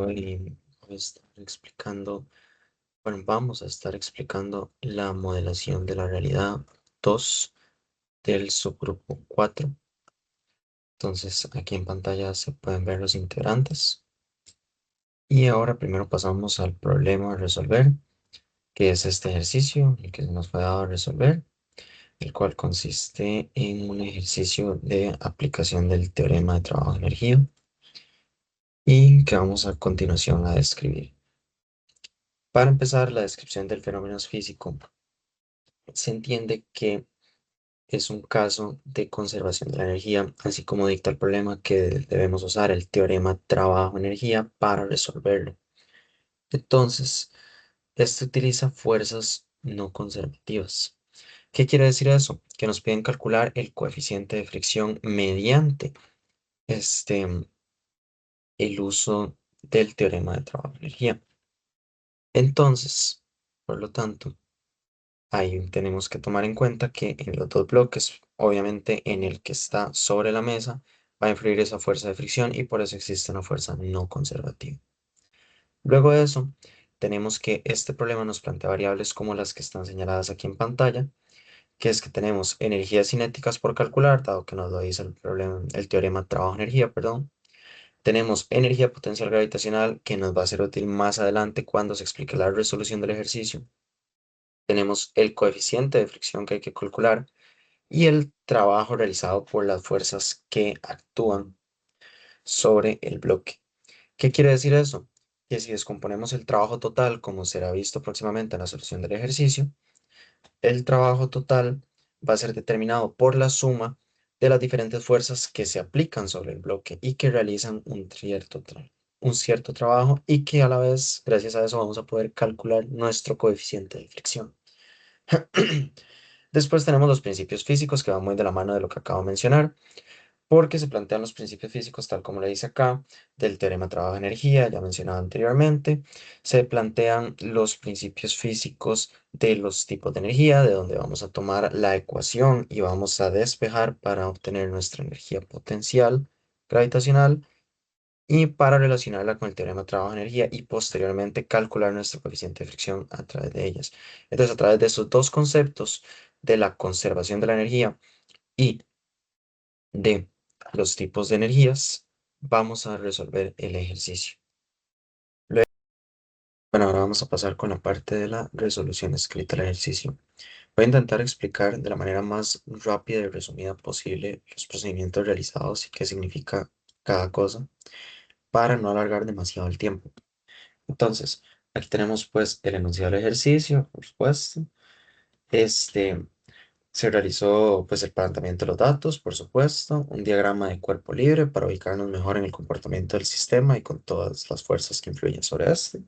Hoy voy a estar explicando, bueno, vamos a estar explicando la modelación de la realidad 2 del subgrupo 4. Entonces, aquí en pantalla se pueden ver los integrantes. Y ahora primero pasamos al problema a resolver, que es este ejercicio, el que nos fue dado a resolver, el cual consiste en un ejercicio de aplicación del teorema de trabajo-energía y que vamos a continuación a describir. Para empezar, la descripción del fenómeno es físico. Se entiende que es un caso de conservación de la energía, así como dicta el problema que debemos usar el teorema trabajo-energía para resolverlo. Entonces, este utiliza fuerzas no conservativas. ¿Qué quiere decir eso? Que nos piden calcular el coeficiente de fricción mediante este, el uso del teorema de trabajo-energía. Entonces, por lo tanto, ahí tenemos que tomar en cuenta que en los dos bloques, obviamente en el que está sobre la mesa, va a influir esa fuerza de fricción y por eso existe una fuerza no conservativa. Luego de eso, tenemos que este problema nos plantea variables como las que están señaladas aquí en pantalla, que es que tenemos energías cinéticas por calcular, dado que nos lo dice el problema, el teorema trabajo-energía, perdón. Tenemos energía potencial gravitacional, que nos va a ser útil más adelante cuando se explique la resolución del ejercicio. Tenemos el coeficiente de fricción que hay que calcular y el trabajo realizado por las fuerzas que actúan sobre el bloque. ¿Qué quiere decir eso? Que si descomponemos el trabajo total, como será visto próximamente en la solución del ejercicio, el trabajo total va a ser determinado por la suma de las diferentes fuerzas que se aplican sobre el bloque y que realizan un cierto trabajo y que a la vez, gracias a eso, vamos a poder calcular nuestro coeficiente de fricción. Después tenemos los principios físicos que van muy de la mano de lo que acabo de mencionar, porque se plantean los principios físicos tal como le dice acá, del teorema trabajo-energía, ya mencionado anteriormente. Se plantean los principios físicos de los tipos de energía, de donde vamos a tomar la ecuación y vamos a despejar para obtener nuestra energía potencial gravitacional y para relacionarla con el teorema trabajo-energía y posteriormente calcular nuestro coeficiente de fricción a través de ellas. Entonces, a través de estos dos conceptos de la conservación de la energía y de los tipos de energías, vamos a resolver el ejercicio. Bueno, ahora vamos a pasar con la parte de la resolución escrita del ejercicio. Voy a intentar explicar de la manera más rápida y resumida posible los procedimientos realizados y qué significa cada cosa para no alargar demasiado el tiempo. Entonces, aquí tenemos pues el enunciado del ejercicio, por supuesto. Este, Se realizó pues el planteamiento de los datos, por supuesto, un diagrama de cuerpo libre para ubicarnos mejor en el comportamiento del sistema y con todas las fuerzas que influyen sobre este.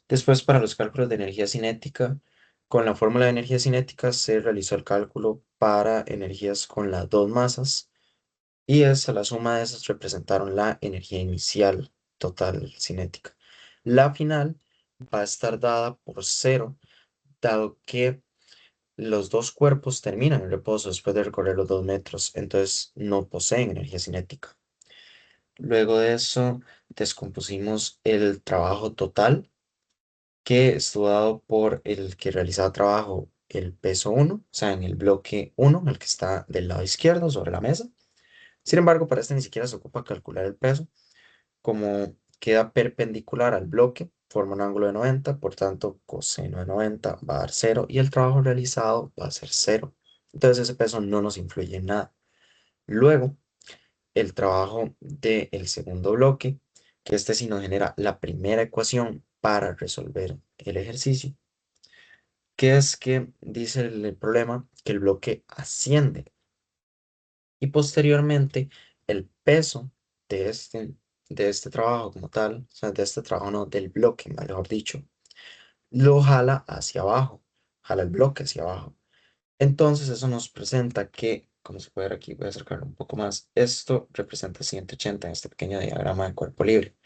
Después, para los cálculos de energía cinética, con la fórmula de energía cinética se realizó el cálculo para energías con las dos masas y esa, la suma de esas representaron la energía inicial total cinética. La final va a estar dada por cero, dado que los dos cuerpos terminan en reposo después de recorrer los 2 metros, entonces no poseen energía cinética. Luego de eso, descompusimos el trabajo total, que estuvo dado por el que realizaba trabajo el peso 1, o sea, en el bloque 1, el que está del lado izquierdo sobre la mesa. Sin embargo, para este ni siquiera se ocupa calcular el peso, como queda perpendicular al bloque, forma un ángulo de 90, por tanto, coseno de 90 va a dar 0 y el trabajo realizado va a ser 0. Entonces ese peso no nos influye en nada. Luego, el trabajo del segundo bloque, que este sí nos genera la primera ecuación para resolver el ejercicio, que es que dice el problema que el bloque asciende y posteriormente el peso de este trabajo como tal, o sea, de este trabajo no, del bloque, mejor dicho, lo jala hacia abajo, jala el bloque hacia abajo. Entonces eso nos presenta que, como se puede ver aquí, voy a acercarlo un poco más, esto representa 180 en este pequeño diagrama de cuerpo libre.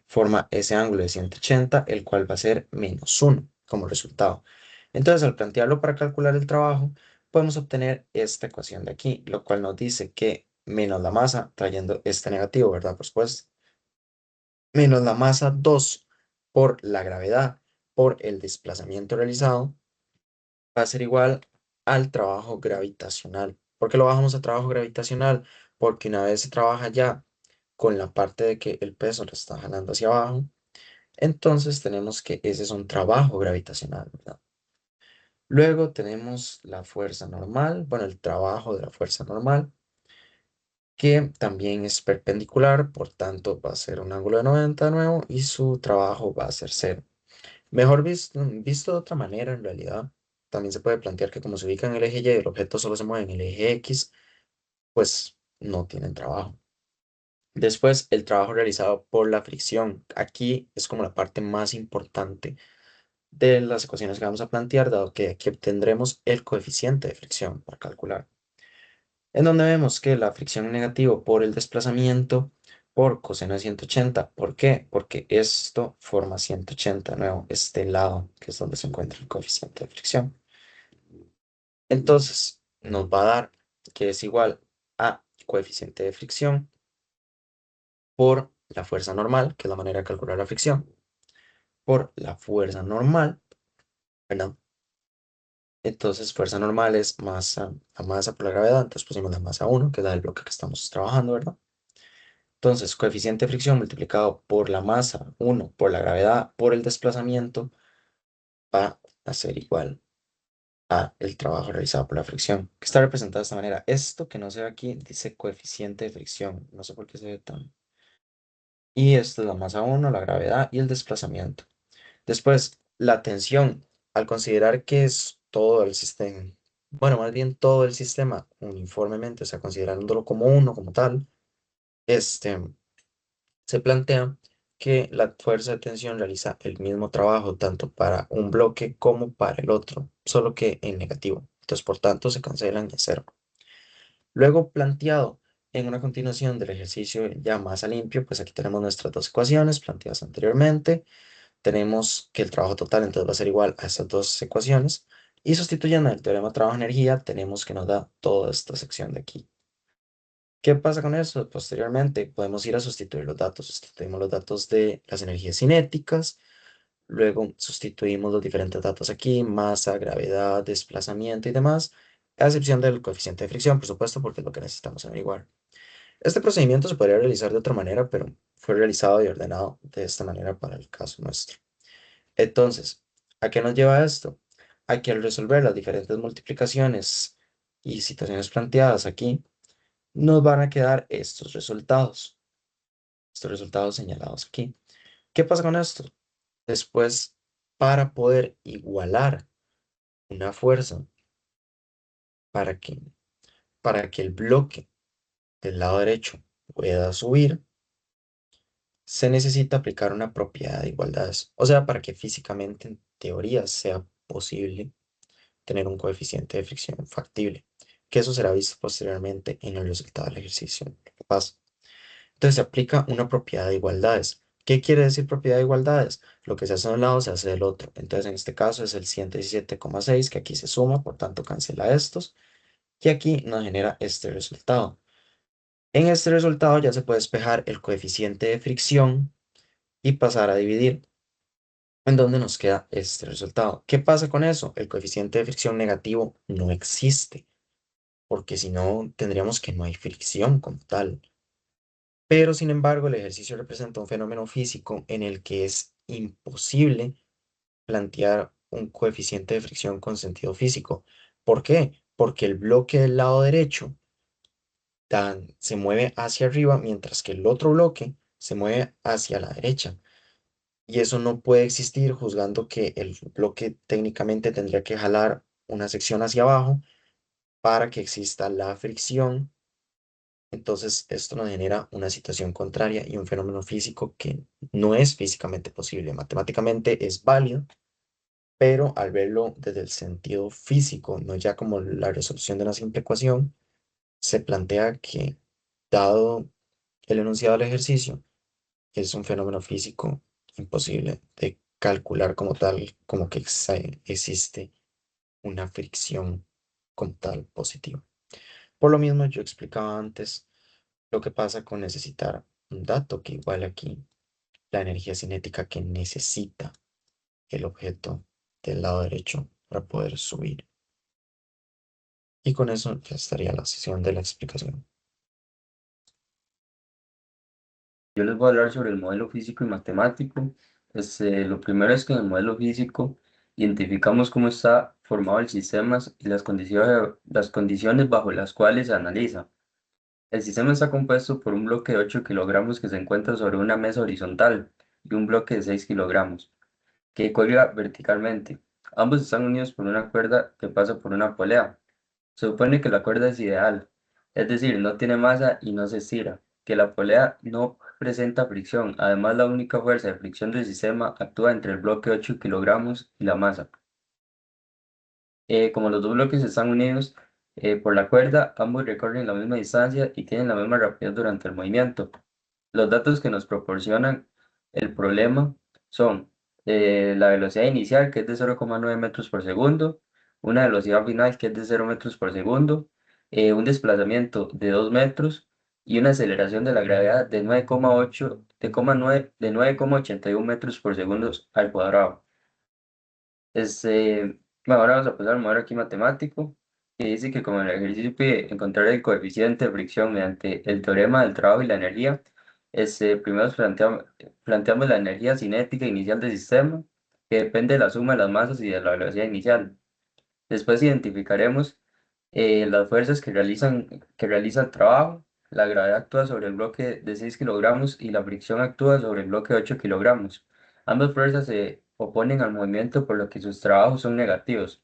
Forma ese ángulo de 180, el cual va a ser -1 como resultado. Entonces, al plantearlo para calcular el trabajo, podemos obtener esta ecuación de aquí, lo cual nos dice que menos la masa, trayendo este negativo, ¿verdad? Por supuesto, menos la masa 2 por la gravedad por el desplazamiento realizado va a ser igual al trabajo gravitacional. ¿Por qué lo bajamos a trabajo gravitacional? Porque una vez se trabaja ya con la parte de que el peso lo está jalando hacia abajo, entonces tenemos que ese es un trabajo gravitacional, ¿verdad? Luego tenemos la fuerza normal, bueno, el trabajo de la fuerza normal, que también es perpendicular, por tanto va a ser un ángulo de 90 de nuevo y su trabajo va a ser cero. Mejor visto de otra manera, en realidad, también se puede plantear que como se ubica en el eje Y y el objeto solo se mueve en el eje X, pues no tienen trabajo. Después, el trabajo realizado por la fricción. Aquí es como la parte más importante de las ecuaciones que vamos a plantear, dado que aquí obtendremos el coeficiente de fricción para calcular. En donde vemos que la fricción es negativo por el desplazamiento por coseno de 180. ¿Por qué? Porque esto forma 180 de nuevo, este lado, que es donde se encuentra el coeficiente de fricción. Entonces, nos va a dar que es igual a coeficiente de fricción por la fuerza normal, que es la manera de calcular la fricción, por la fuerza normal, ¿verdad? Entonces, fuerza normal es masa, la masa por la gravedad, entonces pusimos la masa 1, que es la del bloque que estamos trabajando, ¿verdad? Entonces, coeficiente de fricción multiplicado por la masa 1 por la gravedad por el desplazamiento va a ser igual a el trabajo realizado por la fricción, que está representado de esta manera. Esto que no se ve aquí dice coeficiente de fricción, no sé por qué se ve tan. Y esto es la masa 1, la gravedad y el desplazamiento. Después, la tensión, al considerar que es todo el sistema, bueno, más bien todo el sistema uniformemente, o sea, considerándolo como uno, como tal, este, se plantea que la fuerza de tensión realiza el mismo trabajo tanto para un bloque como para el otro, solo que en negativo. Entonces, por tanto, se cancelan y es cero. Luego, planteado en una continuación del ejercicio ya más a limpio, pues aquí tenemos nuestras dos ecuaciones planteadas anteriormente. Tenemos que el trabajo total entonces va a ser igual a estas dos ecuaciones. Y sustituyendo el teorema de trabajo-energía, tenemos que nos da toda esta sección de aquí. ¿Qué pasa con eso? Posteriormente podemos ir a sustituir los datos. Sustituimos los datos de las energías cinéticas, luego sustituimos los diferentes datos aquí, masa, gravedad, desplazamiento y demás, a excepción del coeficiente de fricción, por supuesto, porque es lo que necesitamos averiguar. Este procedimiento se podría realizar de otra manera, pero fue realizado y ordenado de esta manera para el caso nuestro. Entonces, ¿a qué nos lleva esto? A que al resolver las diferentes multiplicaciones y situaciones planteadas aquí, nos van a quedar estos resultados señalados aquí. ¿Qué pasa con esto? Después, para poder igualar una fuerza para que, para que el bloque del lado derecho pueda subir, se necesita aplicar una propiedad de igualdades. O sea, para que físicamente, en teoría, sea posible tener un coeficiente de fricción factible, que eso será visto posteriormente en el resultado del ejercicio. ¿Qué pasa? Entonces se aplica una propiedad de igualdades. ¿Qué quiere decir propiedad de igualdades? Lo que se hace de un lado se hace del otro. Entonces en este caso es el 117,6 que aquí se suma, por tanto cancela estos. Y aquí nos genera este resultado. En este resultado ya se puede despejar el coeficiente de fricción y pasar a dividir, en donde nos queda este resultado. ¿Qué pasa con eso? El coeficiente de fricción negativo no existe, porque si no tendríamos que no hay fricción como tal. Pero sin embargo, el ejercicio representa un fenómeno físico en el que es imposible plantear un coeficiente de fricción con sentido físico. ¿Por qué? Porque el bloque del lado derecho se mueve hacia arriba, mientras que el otro bloque se mueve hacia la derecha. Y eso no puede existir juzgando que el bloque técnicamente tendría que jalar una sección hacia abajo para que exista la fricción. Entonces, esto nos genera una situación contraria y un fenómeno físico que no es físicamente posible. Matemáticamente es válido, pero al verlo desde el sentido físico, no ya como la resolución de una simple ecuación, se plantea que, dado el enunciado del ejercicio, es un fenómeno físico imposible de calcular como tal, como que existe una fricción como tal positiva. Por lo mismo, yo explicaba antes lo que pasa con necesitar un dato que iguale aquí la energía cinética que necesita el objeto del lado derecho para poder subir. Y con eso ya estaría la sesión de la explicación. Yo les voy a hablar sobre el modelo físico y matemático. Lo primero es que en el modelo físico identificamos cómo está formado el sistema y las condiciones bajo las cuales se analiza. El sistema está compuesto por un bloque de 8 kilogramos que se encuentra sobre una mesa horizontal y un bloque de 6 kilogramos que cuelga verticalmente. Ambos están unidos por una cuerda que pasa por una polea. Se supone que la cuerda es ideal, es decir, no tiene masa y no se estira, que la polea no presenta fricción. Además, la única fuerza de fricción del sistema actúa entre el bloque 8 kilogramos y la masa. Como los dos bloques están unidos por la cuerda, ambos recorren la misma distancia y tienen la misma rapidez durante el movimiento. Los datos que nos proporcionan el problema son la velocidad inicial, que es de 0,9 metros por segundo, una velocidad final, que es de 0 metros por segundo, un desplazamiento de 2 metros y una aceleración de la gravedad de 9,8, de 9,81 metros por segundo al cuadrado. Bueno, ahora vamos a pasar al modelo aquí matemático, que dice que como el ejercicio pide encontrar el coeficiente de fricción mediante el teorema del trabajo y la energía, primero planteamos la energía cinética inicial del sistema, que depende de la suma de las masas y de la velocidad inicial. Después identificaremos las fuerzas que realiza el trabajo. La gravedad actúa sobre el bloque de 6 kilogramos y la fricción actúa sobre el bloque de 8 kilogramos. Ambas fuerzas se oponen al movimiento por lo que sus trabajos son negativos.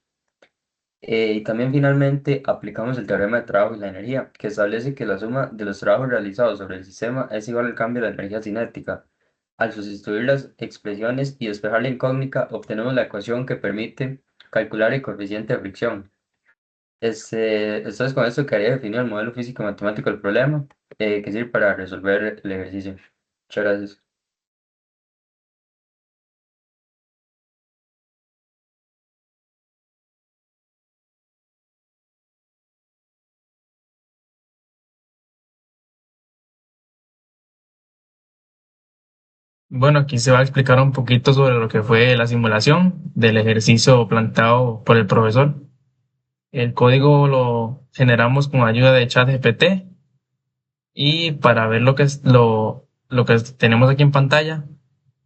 Y también finalmente aplicamos el teorema de trabajo y la energía, que establece que la suma de los trabajos realizados sobre el sistema es igual al cambio de la energía cinética. Al sustituir las expresiones y despejar la incógnita, obtenemos la ecuación que permite calcular el coeficiente de fricción. Entonces con esto quedaría definido el modelo físico matemático del problema, que sirve para resolver el ejercicio. Muchas gracias. Bueno, aquí se va a explicar un poquito sobre lo que fue la simulación del ejercicio planteado por el profesor. El código lo generamos con ayuda de ChatGPT y para ver lo que tenemos aquí en pantalla,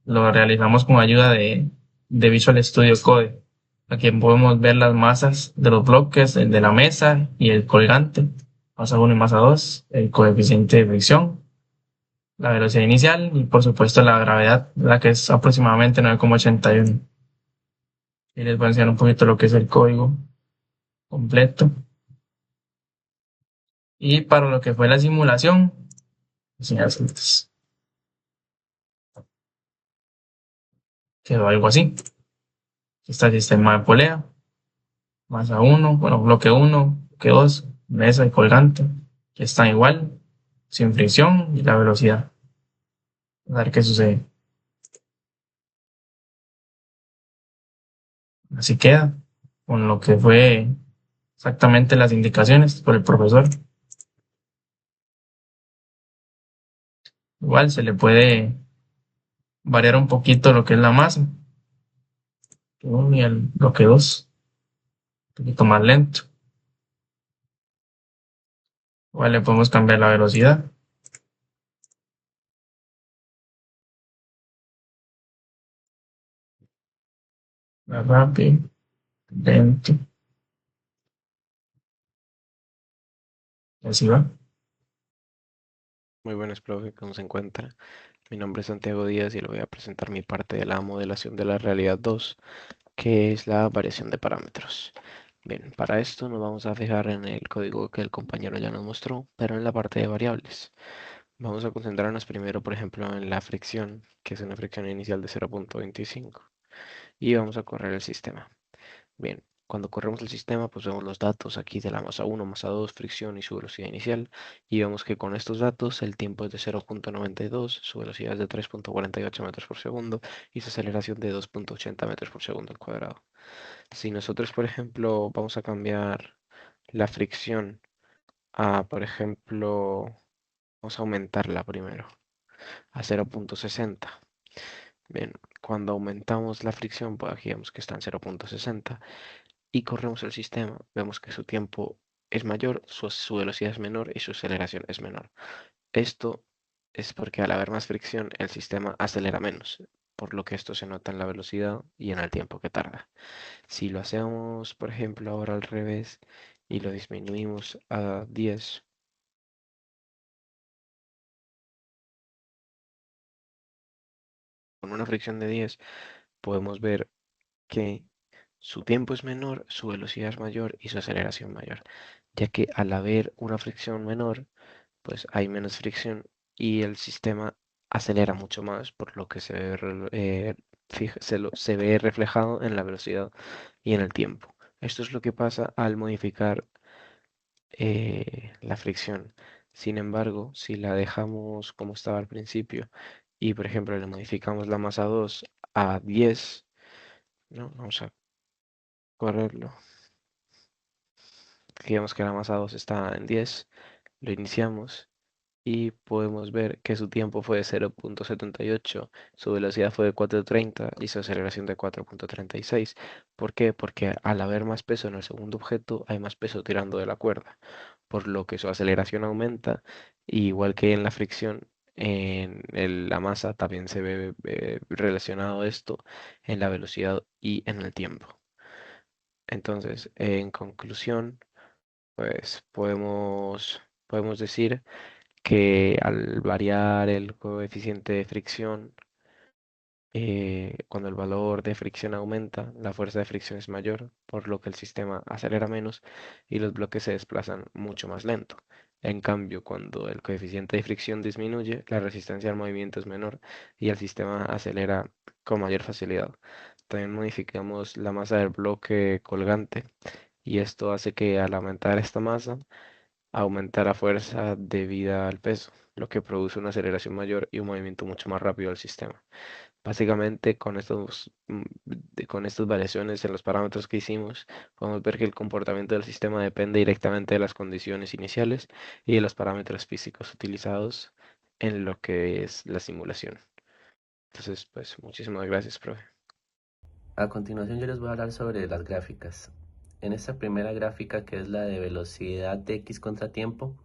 lo realizamos con ayuda de Visual Studio Code. Aquí podemos ver las masas de los bloques, el de la mesa y el colgante, masa 1 y masa 2, el coeficiente de fricción, la velocidad inicial y por supuesto la gravedad, la que es aproximadamente 9,81. Y les voy a enseñar un poquito lo que es el código completo. Y para lo que fue la simulación, enseñarles, quedó algo así. Aquí está el sistema de polea, masa 1, bueno, bloque 1, bloque 2, mesa y colgante, que están igual, sin fricción y la velocidad. A ver qué sucede. Así queda, con lo que fue exactamente las indicaciones por el profesor. Igual se le puede variar un poquito lo que es la masa. Y el bloque 2, un poquito más lento. Igual le podemos cambiar la velocidad. Más rápido, lento. Y así va. Muy buenas, profe, ¿cómo se encuentra? Mi nombre es Santiago Díaz y le voy a presentar mi parte de la modelación de la realidad 2, que es la variación de parámetros. Bien, para esto nos vamos a fijar en el código que el compañero ya nos mostró, pero en la parte de variables. Vamos a concentrarnos primero, por ejemplo, en la fricción, que es una fricción inicial de 0,25, y vamos a correr el sistema. Bien, cuando corremos el sistema, pues vemos los datos aquí de la masa 1, masa 2, fricción y su velocidad inicial. Y vemos que con estos datos el tiempo es de 0,92, su velocidad es de 3,48 metros por segundo y su aceleración de 2,80 metros por segundo al cuadrado. Si nosotros, por ejemplo, vamos a cambiar la fricción a, por ejemplo, vamos a aumentarla primero a 0,60. Bien, cuando aumentamos la fricción, pues aquí vemos que está en 0.60 y corremos el sistema, vemos que su tiempo es mayor, su velocidad es menor y su aceleración es menor. Esto es porque al haber más fricción, el sistema acelera menos, por lo que esto se nota en la velocidad y en el tiempo que tarda. Si lo hacemos, por ejemplo, ahora al revés y lo disminuimos a 10, con una fricción de 10, podemos ver que su tiempo es menor, su velocidad es mayor y su aceleración mayor, ya que al haber una fricción menor, pues hay menos fricción y el sistema acelera mucho más, por lo que se ve reflejado en la velocidad y en el tiempo. Esto es lo que pasa al modificar la fricción. Sin embargo, si la dejamos como estaba al principio y, por ejemplo, le modificamos la masa 2 a 10, ¿no? Vamos a correrlo. Digamos que la masa 2 está en 10, lo iniciamos y podemos ver que su tiempo fue de 0.78, su velocidad fue de 4.30 y su aceleración de 4.36. ¿Por qué? Porque al haber más peso en el segundo objeto, hay más peso tirando de la cuerda, por lo que su aceleración aumenta, igual que en la fricción. La masa también se ve relacionado esto en la velocidad y en el tiempo. Entonces, en conclusión, pues podemos decir que al variar el coeficiente de fricción, cuando el valor de fricción aumenta, la fuerza de fricción es mayor, por lo que el sistema acelera menos y los bloques se desplazan mucho más lento. En cambio, cuando el coeficiente de fricción disminuye, la resistencia al movimiento es menor y el sistema acelera con mayor facilidad. También modificamos la masa del bloque colgante y esto hace que al aumentar esta masa, aumentar la fuerza debida al peso, lo que produce una aceleración mayor y un movimiento mucho más rápido del sistema. Básicamente, con estas variaciones en los parámetros que hicimos, podemos ver que el comportamiento del sistema depende directamente de las condiciones iniciales y de los parámetros físicos utilizados en lo que es la simulación. Entonces, pues, muchísimas gracias, profe. A continuación yo les voy a hablar sobre las gráficas. En esta primera gráfica, que es la de velocidad de x contratiempo,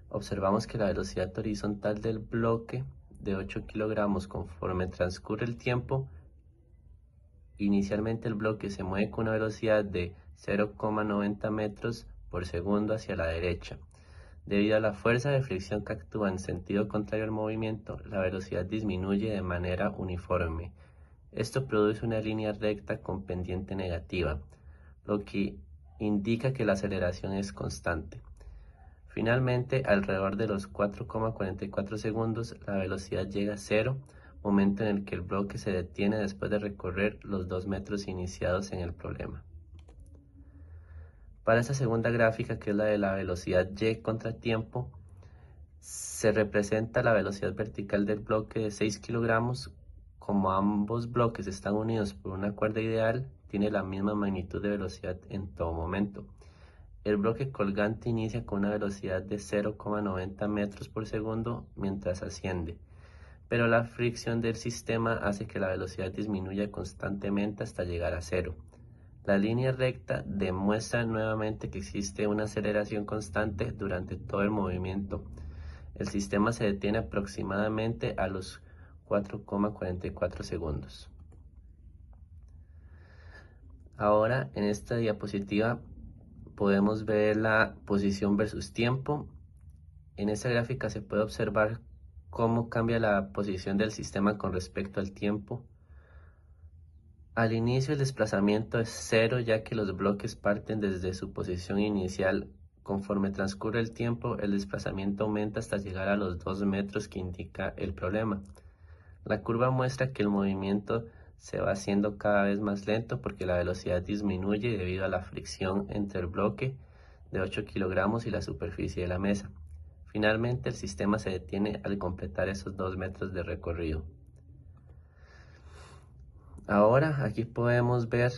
observamos que la velocidad horizontal del bloque de 8 kilogramos conforme transcurre el tiempo, inicialmente el bloque se mueve con una velocidad de 0,90 metros por segundo hacia la derecha. Debido a la fuerza de fricción que actúa en sentido contrario al movimiento, la velocidad disminuye de manera uniforme. Esto produce una línea recta con pendiente negativa, lo que indica que la aceleración es constante. Finalmente, alrededor de los 4,44 segundos, la velocidad llega a cero, momento en el que el bloque se detiene después de recorrer los 2 metros iniciados en el problema. Para esta segunda gráfica, que es la de la velocidad y contratiempo, se representa la velocidad vertical del bloque de 6 kilogramos. Como ambos bloques están unidos por una cuerda ideal, tiene la misma magnitud de velocidad en todo momento. El bloque colgante inicia con una velocidad de 0,90 metros por segundo mientras asciende, pero la fricción del sistema hace que la velocidad disminuya constantemente hasta llegar a cero. La línea recta demuestra nuevamente que existe una aceleración constante durante todo el movimiento. El sistema se detiene aproximadamente a los 4,44 segundos. Ahora, en esta diapositiva podemos ver la posición versus tiempo. En esta gráfica se puede observar cómo cambia la posición del sistema con respecto al tiempo. Al inicio el desplazamiento es cero, ya que los bloques parten desde su posición inicial. Conforme transcurre el tiempo, el desplazamiento aumenta hasta llegar a los 2 metros que indica el problema. La curva muestra que el movimiento se va haciendo cada vez más lento porque la velocidad disminuye debido a la fricción entre el bloque de 8 kilogramos y la superficie de la mesa. Finalmente, el sistema se detiene al completar esos 2 metros de recorrido. Ahora, aquí podemos ver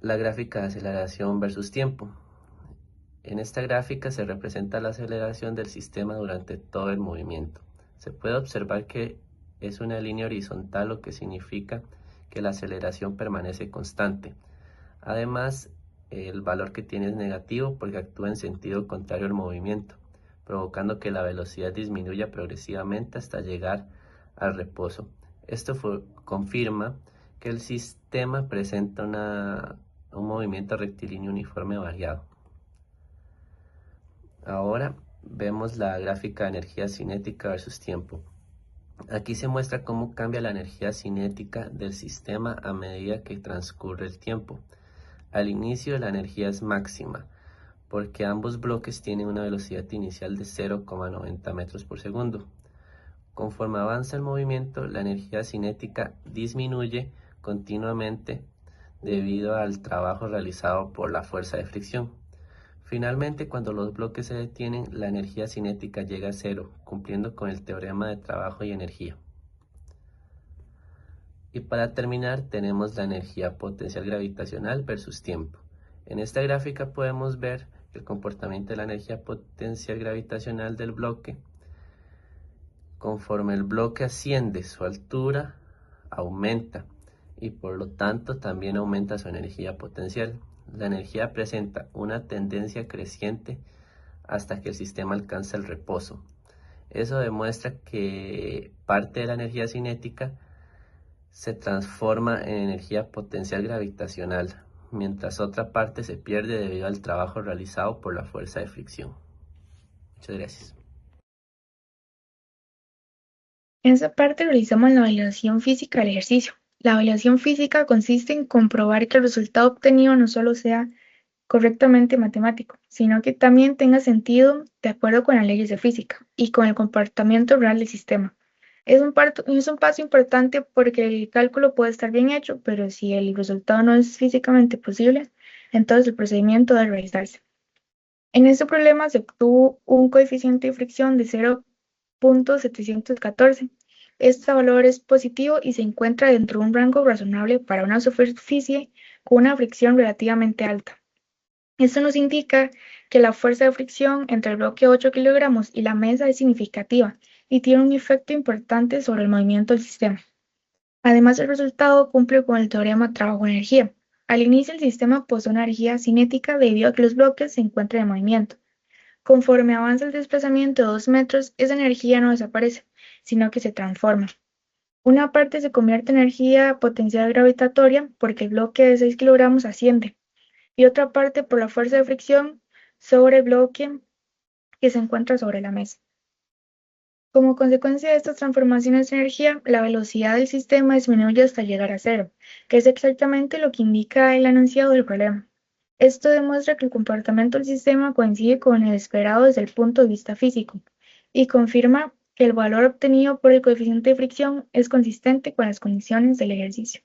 la gráfica de aceleración versus tiempo. En esta gráfica se representa la aceleración del sistema durante todo el movimiento. Se puede observar que es una línea horizontal, lo que significa que la aceleración permanece constante. Además, el valor que tiene es negativo porque actúa en sentido contrario al movimiento, provocando que la velocidad disminuya progresivamente hasta llegar al reposo. Esto confirma que el sistema presenta un movimiento rectilíneo uniforme variado. Ahora vemos la gráfica de energía cinética versus tiempo. Aquí se muestra cómo cambia la energía cinética del sistema a medida que transcurre el tiempo. Al inicio la energía es máxima, porque ambos bloques tienen una velocidad inicial de 0,90 metros por segundo. Conforme avanza el movimiento, la energía cinética disminuye continuamente debido al trabajo realizado por la fuerza de fricción. Finalmente, cuando los bloques se detienen, la energía cinética llega a cero, cumpliendo con el teorema de trabajo y energía. Y para terminar, tenemos la energía potencial gravitacional versus tiempo. En esta gráfica podemos ver el comportamiento de la energía potencial gravitacional del bloque. Conforme el bloque asciende, su altura aumenta y por lo tanto también aumenta su energía potencial. La energía presenta una tendencia creciente hasta que el sistema alcanza el reposo. Eso demuestra que parte de la energía cinética se transforma en energía potencial gravitacional, mientras otra parte se pierde debido al trabajo realizado por la fuerza de fricción. Muchas gracias. En esta parte realizamos la validación física del ejercicio. La validación física consiste en comprobar que el resultado obtenido no solo sea correctamente matemático, sino que también tenga sentido de acuerdo con las leyes de física y con el comportamiento real del sistema. Es un paso importante porque el cálculo puede estar bien hecho, pero si el resultado no es físicamente posible, entonces el procedimiento debe realizarse. En este problema se obtuvo un coeficiente de fricción de 0,714. Este valor es positivo y se encuentra dentro de un rango razonable para una superficie con una fricción relativamente alta. Esto nos indica que la fuerza de fricción entre el bloque 8 kilogramos y la mesa es significativa y tiene un efecto importante sobre el movimiento del sistema. Además, el resultado cumple con el teorema trabajo-energía. Al inicio, el sistema posee una energía cinética debido a que los bloques se encuentran en movimiento. Conforme avanza el desplazamiento de 2 metros, esa energía no desaparece, sino que se transforma. Una parte se convierte en energía potencial gravitatoria porque el bloque de 6 kilogramos asciende, y otra parte por la fuerza de fricción sobre el bloque que se encuentra sobre la mesa. Como consecuencia de estas transformaciones de energía, la velocidad del sistema disminuye hasta llegar a cero, que es exactamente lo que indica el enunciado del problema. Esto demuestra que el comportamiento del sistema coincide con el esperado desde el punto de vista físico y confirma que el valor obtenido por el coeficiente de fricción es consistente con las condiciones del ejercicio.